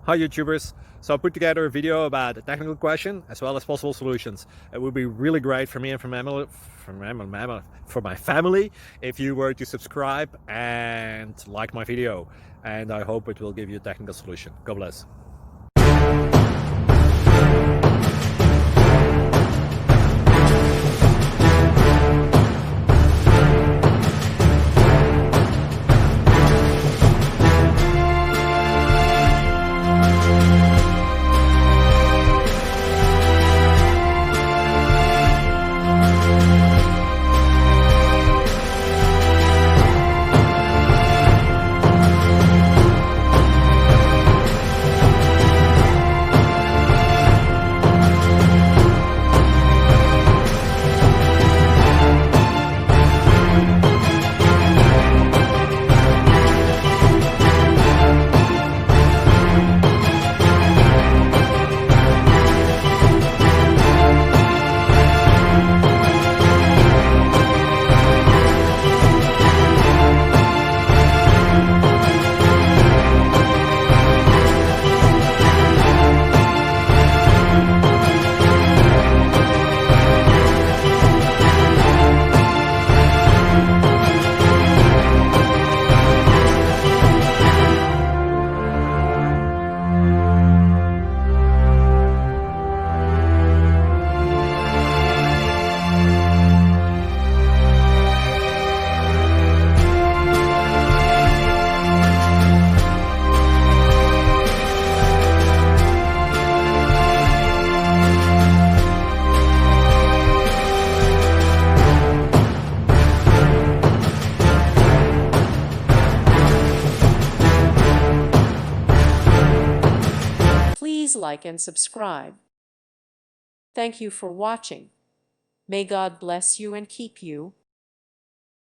Hi YouTubers! So I put together a video about a technical question as well as possible solutions. It would be really great for me and for my family if you were to subscribe and like my video, and I hope it will give you a technical solution. God bless. Please like and subscribe. Thank you for watching. May God bless you and keep you.